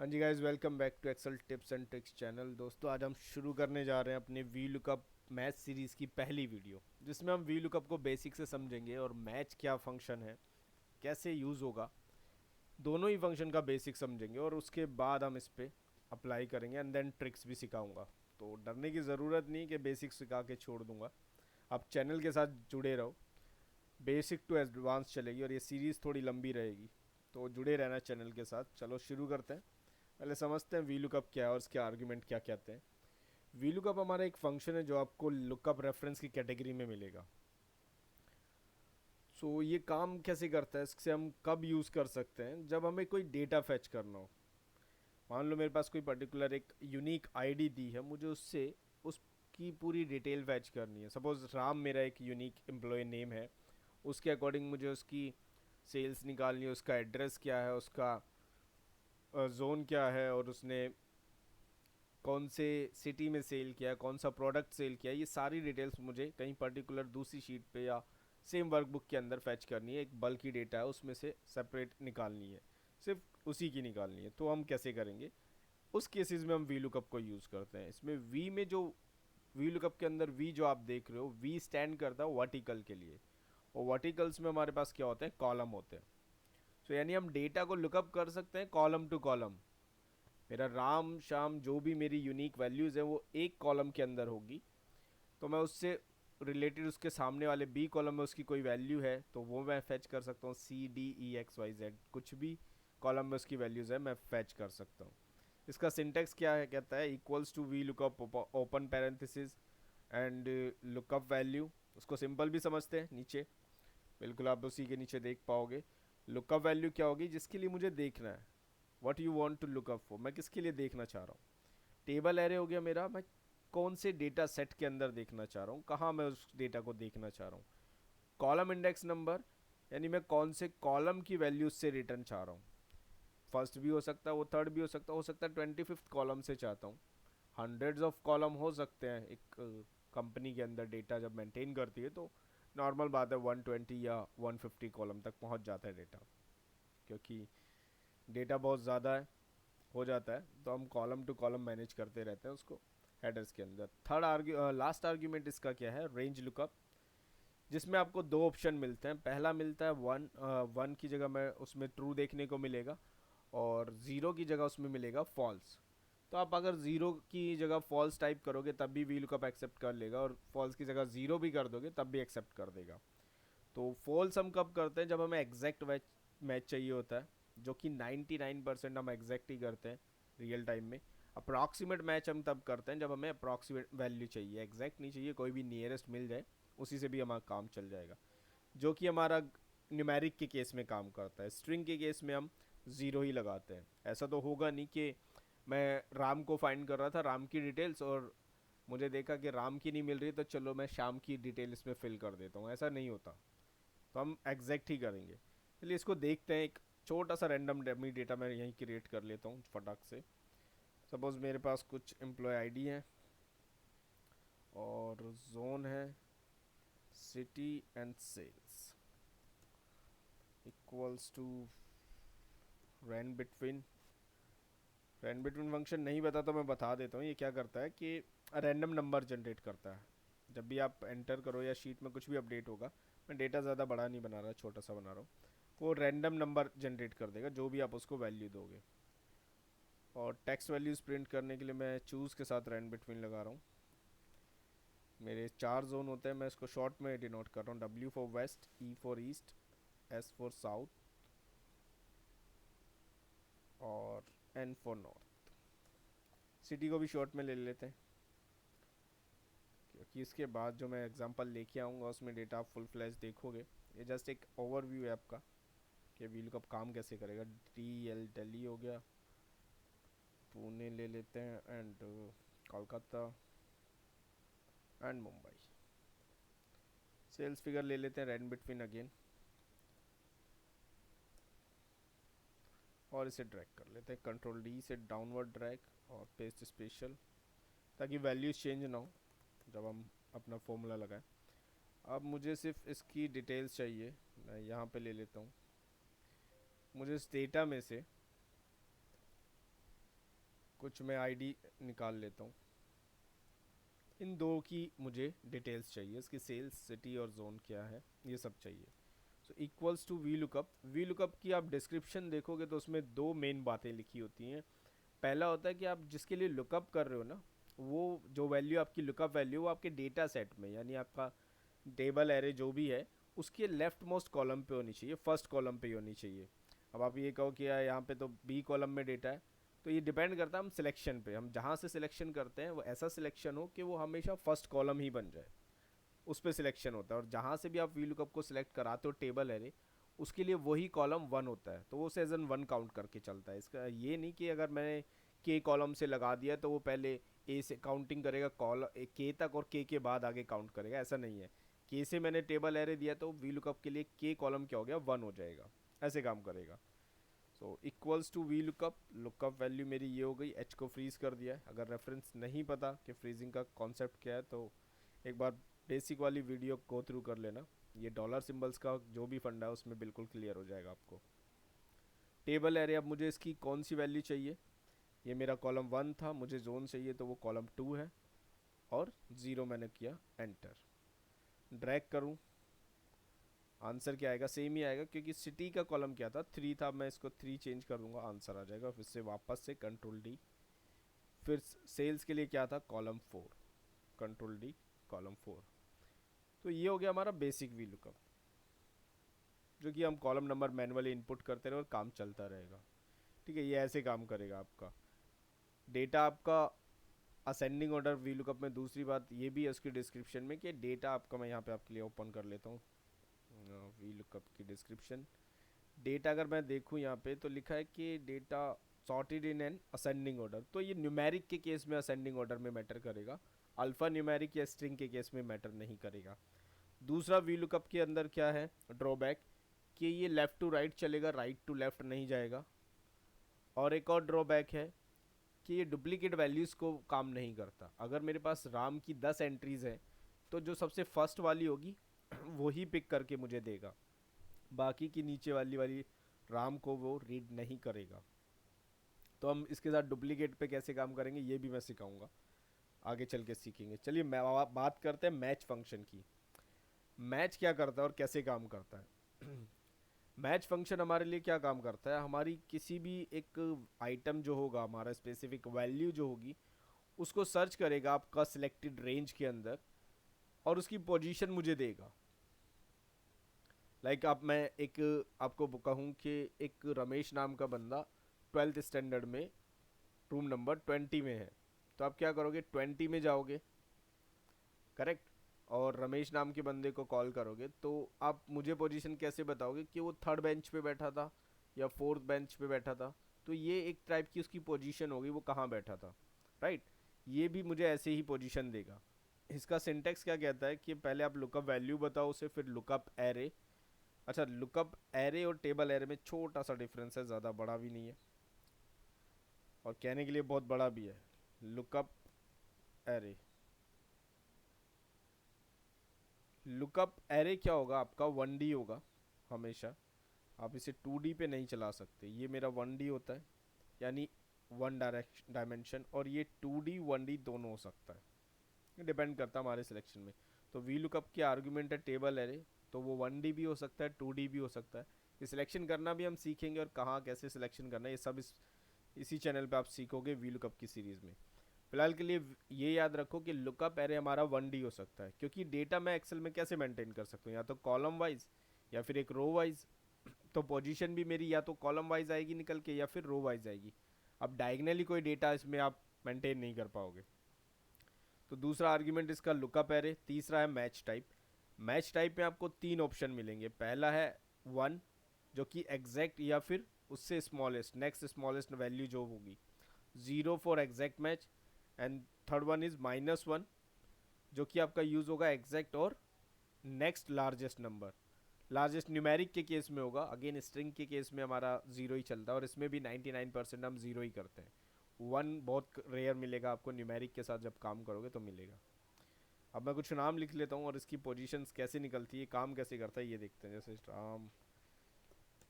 हाँ जी guys, welcome back to Excel tips and tricks channel. दोस्तों, आज हम शुरू करने जा रहे हैं अपने वी लुकअप मैथ सीरीज़ की पहली वीडियो, जिसमें हम वी लुकअप को बेसिक से समझेंगे और मैच क्या फंक्शन है, कैसे यूज़ होगा, दोनों ही फंक्शन का बेसिक समझेंगे और उसके बाद हम इस पर अप्लाई करेंगे एंड देन ट्रिक्स भी सिखाऊंगा। तो डरने की ज़रूरत नहीं कि बेसिक सिखा के छोड़ दूंगा। आप चैनल के साथ जुड़े रहो, बेसिक टू एडवांस चलेगी और ये सीरीज़ थोड़ी लंबी रहेगी, तो जुड़े रहना चैनल के साथ। चलो शुरू करते हैं। पहले समझते हैं वी लुकअप क्या है और इसके आर्ग्यूमेंट क्या कहते हैं। वी लुकअप हमारा एक फंक्शन है जो आपको लुकअप रेफरेंस की कैटेगरी में मिलेगा। ये काम कैसे करता है, इससे हम कब यूज़ कर सकते हैं, जब हमें कोई डेटा फैच करना हो। मान लो मेरे पास कोई पर्टिकुलर एक यूनिक आईडी दी है, मुझे उससे उसकी पूरी डिटेल फैच करनी है। सपोज राम मेरा एक यूनिक एम्प्लॉय नेम है, उसके अकॉर्डिंग मुझे उसकी सेल्स निकालनी है, उसका एड्रेस क्या है, उसका जोन क्या है, और उसने कौन से सिटी में सेल किया है, कौन सा प्रोडक्ट सेल किया है। ये सारी डिटेल्स मुझे कहीं पर्टिकुलर दूसरी शीट पे या सेम वर्कबुक के अंदर फैच करनी है। एक बल्कि डेटा है, उसमें से सेपरेट निकालनी है, सिर्फ उसी की निकालनी है। तो हम कैसे करेंगे, उस केसेस में हम वी लुकअप को यूज़ करते हैं। इसमें वी में जो वी लुकअप के अंदर वी जो आप देख रहे हो, वी स्टैंड करता है वर्टिकल के लिए, और वर्टिकल्स में हमारे पास क्या होते हैं, कॉलम होते हैं। यानी हम डेटा को लुकअप कर सकते हैं कॉलम टू कॉलम। मेरा राम शाम जो भी मेरी यूनिक वैल्यूज़ है वो एक कॉलम के अंदर होगी, तो मैं उससे रिलेटेड उसके सामने वाले बी कॉलम में उसकी कोई वैल्यू है तो वो मैं फैच कर सकता हूँ। C D E X Y Z कुछ भी कॉलम में उसकी वैल्यूज़ है मैं फैच कर सकता हूँ। इसका सिंटेक्स क्या है, कहता है equals to V lookup open parenthesis and lookup value. उसको सिंपल भी समझते हैं, नीचे बिल्कुल आप उसी के नीचे देख पाओगे। लुकअप वैल्यू क्या होगी, जिसके लिए मुझे देखना है, what you want to look up for, मैं किसके लिए देखना चाह रहा हूँ। टेबल एरे हो गया मेरा, मैं कौन से डेटा सेट के अंदर देखना चाह रहा हूँ, कहाँ मैं उस डेटा को देखना चाह रहा हूँ। कॉलम इंडेक्स नंबर, यानी मैं कौन से कॉलम की वैल्यू से रिटर्न चाह रहा हूँ। फर्स्ट भी हो सकता है, वो थर्ड भी हो सकता है 25th कॉलम से चाहता हूँ। हंड्रेड्स ऑफ कॉलम हो सकते हैं। एक कंपनी के अंदर डेटा जब मेंटेन करती है तो नॉर्मल बात है 120 या 150 कॉलम तक पहुंच जाता है डेटा, क्योंकि डेटा बहुत ज़्यादा है, हो जाता है। तो हम कॉलम टू कॉलम मैनेज करते रहते हैं उसको हेडर्स के अंदर। लास्ट आर्ग्यूमेंट इसका क्या है, रेंज लुकअप, जिसमें आपको दो ऑप्शन मिलते हैं। पहला मिलता है वन, वन की जगह में उसमें ट्रू देखने को मिलेगा, और ज़ीरो की जगह उसमें मिलेगा फॉल्स। तो आप अगर ज़ीरो की जगह फॉल्स टाइप करोगे तब भी वी लुकअप एक्सेप्ट कर लेगा, और फॉल्स की जगह ज़ीरो भी कर दोगे तब भी एक्सेप्ट कर देगा। तो फॉल्स हम कब करते हैं, जब हमें एग्जैक्ट मैच चाहिए होता है, जो कि 99% हम एग्जैक्ट ही करते हैं रियल टाइम में। अप्रॉक्सीमेट मैच हम तब करते हैं जब हमें अप्रॉक्सीमेट वैल्यू चाहिए, एग्जैक्ट नहीं चाहिए, कोई भी नियरेस्ट मिल जाए उसी से भी हमारा काम चल जाएगा, जो कि हमारा न्यूमेरिक के केस में काम करता है। स्ट्रिंग के केस में हम ज़ीरो ही लगाते हैं। ऐसा तो होगा नहीं कि मैं राम को फाइंड कर रहा था, राम की डिटेल्स, और मुझे देखा कि राम की नहीं मिल रही तो चलो मैं शाम की डिटेल इसमें फिल कर देता हूँ, ऐसा नहीं होता। तो हम एग्जैक्ट ही करेंगे। चलिए इसको देखते हैं। एक छोटा सा रैंडम डेमी डेटा मैं यहीं क्रिएट कर लेता हूँ फटाक से। सपोज़ मेरे पास कुछ एम्प्लॉय आईडी है और जोन है city and sales equals to rand between. Rand between function नहीं बता तो मैं बता देता हूँ। ये क्या करता है कि रैंडम नंबर जनरेट करता है। जब भी आप एंटर करो या शीट में कुछ भी अपडेट होगा, मैं डेटा ज़्यादा बड़ा नहीं बना रहा, छोटा सा बना रहा हूँ, वो रैंडम नंबर जनरेट कर देगा जो भी आप उसको वैल्यू दोगे। और टेक्स्ट वैल्यूज़ प्रिंट करने के लिए मैं चूज़ के साथ रैन बिटवीन लगा रहा हूँ। मेरे चार जोन होते हैं, मैं इसको शॉर्ट में डिनोट कर रहा हूँ। W for west, E for east, S for south, और एन फॉर नॉर्थ। सिटी को भी शॉर्ट में ले लेते हैं, क्योंकि इसके बाद जो मैं एग्जांपल लेके आऊँगा उसमें डेटा आप फुल फ्लैश देखोगे। ये जस्ट एक ओवरव्यू है आपका कि वी लुकअप काम कैसे करेगा। डी एल दिल्ली हो गया, पुणे ले लेते हैं, and Kolkata and Mumbai. Sales figure ले लेते हैं रैन बिटवीन अगेन, और इसे ड्रैग कर लेते हैं। कंट्रोल डी से डाउनवर्ड ड्रैग और पेस्ट स्पेशल, ताकि वैल्यूज चेंज ना हो जब हम अपना फॉर्मूला लगाएं। अब मुझे सिर्फ इसकी डिटेल्स चाहिए, मैं यहाँ पे ले लेता हूँ। मुझे इस डेटा में से कुछ मैं आईडी निकाल लेता हूँ। इन दो की मुझे डिटेल्स चाहिए, इसकी सेल्स, सिटी और जोन क्या है, ये सब चाहिए। So equals to V lookup. V lookup की आप डिस्क्रिप्शन देखोगे तो उसमें दो मेन बातें लिखी होती हैं। पहला होता है कि आप जिसके लिए लुकअप कर रहे हो ना, वो जो वैल्यू आपकी लुकअप वैल्यू वो आपके डेटा सेट में, यानी आपका टेबल एरे जो भी है उसके लेफ्ट मोस्ट कॉलम पे होनी चाहिए, फर्स्ट कॉलम पे ही होनी चाहिए। अब आप ये कहो कि यार यहाँ पे तो बी कॉलम में डेटा है, तो ये डिपेंड करता है हम सिलेक्शन पे, हम जहाँ से सिलेक्शन करते हैं वो ऐसा सिलेक्शन हो कि वो हमेशा फर्स्ट कॉलम ही बन जाए, उस पर सिलेक्शन होता है। और जहाँ से भी आप वी लुकअप को सिलेक्ट कराते हो टेबल एरे, उसके लिए वही कॉलम वन होता है, तो वो उसे एज एन वन काउंट करके चलता है। इसका ये नहीं कि अगर मैंने के कॉलम से लगा दिया तो वो पहले ए से काउंटिंग करेगा कॉल के तक और के बाद आगे काउंट करेगा, ऐसा नहीं है। के से मैंने टेबल एरे दिया तो वी लुकअप के लिए के कॉलम क्या हो गया, वन हो जाएगा, ऐसे काम करेगा। So equals to V lookup, lookup value मेरी ये हो गई, एच को फ्रीज कर दिया है। अगर रेफरेंस नहीं पता कि फ्रीजिंग का कॉन्सेप्ट क्या है तो एक बार बेसिक वाली वीडियो गो थ्रू कर लेना, ये डॉलर सिंबल्स का जो भी फंडा है उसमें बिल्कुल क्लियर हो जाएगा आपको। टेबल एरे, अब मुझे इसकी कौन सी वैल्यू चाहिए, ये मेरा कॉलम वन था, मुझे जोन चाहिए तो वो कॉलम टू है, और ज़ीरो मैंने किया, एंटर। ड्रैग करूँ, आंसर क्या आएगा, सेम ही आएगा, क्योंकि सिटी का कॉलम क्या था, थ्री था, मैं इसको थ्री चेंज कर दूंगा, आंसर आ जाएगा। फिर से वापस से कंट्रोल डी, फिर सेल्स के लिए क्या था, column four, control D, column four. तो ये हो गया हमारा बेसिक वी लुकअप, जो कि हम कॉलम नंबर मैनुअली इनपुट करते रहे और काम चलता रहेगा। ठीक है, ये ऐसे काम करेगा आपका डेटा, आपका असेंडिंग ऑर्डर वी लुकअप में। दूसरी बात ये भी है उसकी डिस्क्रिप्शन में कि डेटा आपका, मैं यहाँ पे आपके लिए ओपन कर लेता हूँ वी लुकअप की डिस्क्रिप्शन। डेटा अगर मैं देखूँ यहाँ पे तो लिखा है कि data sorted in an ascending order, तो ये न्यूमेरिक के केस में असेंडिंग ऑर्डर में मैटर करेगा, अल्फा न्यूमेरिक या स्ट्रिंग के केस में मैटर नहीं करेगा। दूसरा वी लुकअप के अंदर क्या है ड्रॉबैक, कि ये लेफ़्ट टू राइट चलेगा, राइट टू लेफ़्ट नहीं जाएगा। और एक और ड्रॉबैक है कि ये डुप्लीकेट वैल्यूज़ को काम नहीं करता। अगर मेरे पास राम की 10 एंट्रीज़ हैं तो जो सबसे फर्स्ट वाली होगी वही पिक करके मुझे देगा, बाकी की नीचे वाली वाली राम को वो रीड नहीं करेगा। तो हम इसके साथ डुप्लीकेट पे कैसे काम करेंगे ये भी मैं सिखाऊंगा, आगे चल के सीखेंगे। चलिए मैं बात करते हैं मैच फंक्शन की। मैच क्या करता है और कैसे काम करता है मैच फंक्शन हमारे लिए क्या काम करता है, हमारी किसी भी एक आइटम जो होगा, हमारा स्पेसिफिक वैल्यू जो होगी, उसको सर्च करेगा आपका सिलेक्टेड रेंज के अंदर और उसकी पोजीशन मुझे देगा। लाइक अब मैं एक आपको कहूँ कि एक रमेश नाम का बंदा 12th स्टैंडर्ड में रूम नंबर 20 में है, तो आप क्या करोगे, 20 में जाओगे, करेक्ट, और रमेश नाम के बंदे को कॉल करोगे, तो आप मुझे पोजीशन कैसे बताओगे कि वो थर्ड बेंच पे बैठा था या फोर्थ बेंच पे बैठा था। तो ये एक टाइप की उसकी पोजीशन होगी, वो कहाँ बैठा था, राइट। ये भी मुझे ऐसे ही पोजीशन देगा। इसका सिंटेक्स क्या कहता है कि पहले आप लुकअप वैल्यू बताओ उसे, फिर लुकअप एरे। अच्छा, लुकअप एरे और टेबल एरे में छोटा सा डिफरेंस है, ज़्यादा बड़ा भी नहीं है और कहने के लिए बहुत बड़ा भी है। लुकअप एरे, लुकअप एरे क्या होगा आपका, 1D होगा हमेशा, आप इसे 2D पे नहीं चला सकते। ये मेरा 1D होता है, यानी वन डायमेंशन, और ये 2D 1D दोनों हो सकता है, ये डिपेंड करता है हमारे सिलेक्शन में। तो वी लुकअप की आर्गुमेंट है टेबल एरे, तो वो 1D भी हो सकता है, 2D भी हो सकता है। ये सिलेक्शन करना भी हम सीखेंगे, और कहाँ कैसे सिलेक्शन करना है ये सब इसी चैनल पे आप सीखोगे वी लुकअप की सीरीज़ में। फिलहाल के लिए ये याद रखो कि लुकअप एरे हमारा 1D हो सकता है, क्योंकि डेटा मैं एक्सेल में कैसे मेंटेन कर सकता हूँ, या तो कॉलम वाइज या फिर एक रो वाइज। तो पोजीशन भी मेरी या तो कॉलम वाइज आएगी निकल के या फिर रो वाइज आएगी। अब डायगनली कोई डेटा इसमें आप मेंटेन नहीं कर पाओगे। तो दूसरा आर्ग्यूमेंट इसका लुकअप एरे। तीसरा है मैच टाइप। मैच टाइप में आपको तीन ऑप्शन मिलेंगे। पहला है वन, जो कि एग्जैक्ट या फिर उससे स्मॉलेस्ट, नेक्स्ट स्मॉलेस्ट वैल्यू जो होगी, zero for exact match, and third one is -1, जो कि आपका यूज़ होगा एग्जैक्ट और next largest number. Largest numeric के केस में होगा, अगेन स्ट्रिंग के केस में हमारा ज़ीरो ही चलता है, और इसमें भी 99% हम ज़ीरो ही करते हैं। वन बहुत रेयर मिलेगा आपको, न्यूमेरिक के साथ जब काम करोगे तो मिलेगा। अब मैं कुछ नाम लिख लेता हूँ और इसकी पोजीशंस कैसे निकलती है, काम कैसे करता है ये देखते हैं। जैसे राम,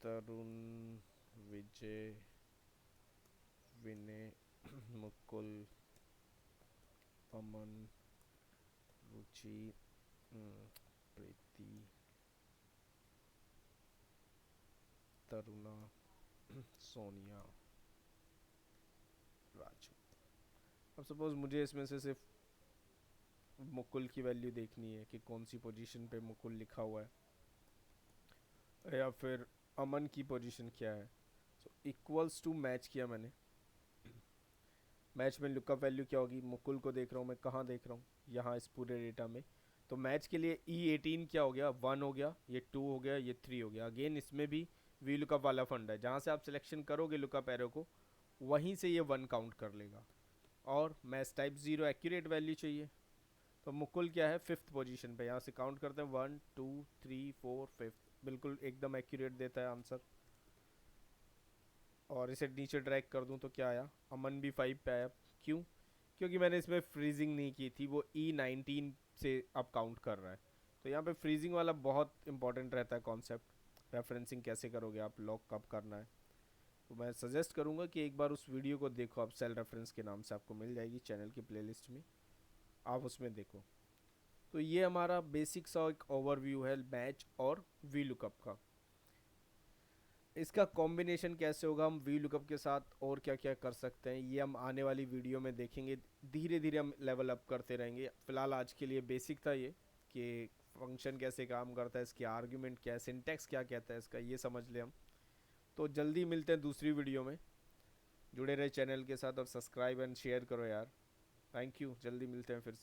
तरुण, विजय, विनय, मुकुल, अमन, रुचि, प्रीति, तरुणा, सोनिया, राजू। अब सपोज मुझे इसमें से सिर्फ मुकुल की वैल्यू देखनी है कि कौन सी पोजीशन पे मुकुल लिखा हुआ है, या फिर अमन की पोजीशन क्या है। सो इक्वल्स टू मैच किया मैंने। मैच में लुकअप वैल्यू क्या होगी, मुकुल को देख रहा हूँ मैं, कहाँ देख रहा हूँ, यहाँ इस पूरे डेटा में। तो मैच के लिए E18 क्या हो गया, 1 हो गया, ये 2 हो गया, ये 3 हो गया। अगेन इसमें भी वी लुकअप वाला फंड है, जहाँ से आप सिलेक्शन करोगे लुकअप एरो को वहीं से ये 1 काउंट कर लेगा। और मैच टाइप 0 एक्यूरेट वैल्यू चाहिए, तो मुकुल क्या है 5th पोजीशन पे, यहाँ से काउंट करते हैं 1 2 3 4 5, बिल्कुल एकदम एक्यूरेट देता है आंसर। और इसे नीचे ड्रैग कर दूं तो क्या आया, अमन भी 5 पे आया। क्यों, क्योंकि मैंने इसमें फ्रीजिंग नहीं की थी, वो E19 से अब काउंट कर रहा है। तो यहाँ पे फ्रीजिंग वाला बहुत इंपॉर्टेंट रहता है कॉन्सेप्ट। रेफरेंसिंग कैसे करोगे आप, लॉक कब करना है। तो मैं सजेस्ट करूँगा कि एक बार उस वीडियो को देखो आप, सेल रेफरेंस के नाम से आपको मिल जाएगी चैनल की प्लेलिस्ट में, आप उसमें देखो। तो ये हमारा बेसिक सा एक ओवरव्यू है मैच और वी लुकअप का। इसका कॉम्बिनेशन कैसे होगा, हम वी लुकअप के साथ और क्या क्या कर सकते हैं, ये हम आने वाली वीडियो में देखेंगे। धीरे धीरे हम लेवल अप करते रहेंगे। फ़िलहाल आज के लिए बेसिक था ये, कि फंक्शन कैसे काम करता है, इसकी आर्ग्यूमेंट क्या है, सिंटैक्स क्या कहता है इसका, ये समझ ले हम। तो जल्दी मिलते हैं दूसरी वीडियो में। जुड़े रहे चैनल के साथ और सब्सक्राइब एंड शेयर करो यार। थैंक यू, जल्दी मिलते हैं फिर से।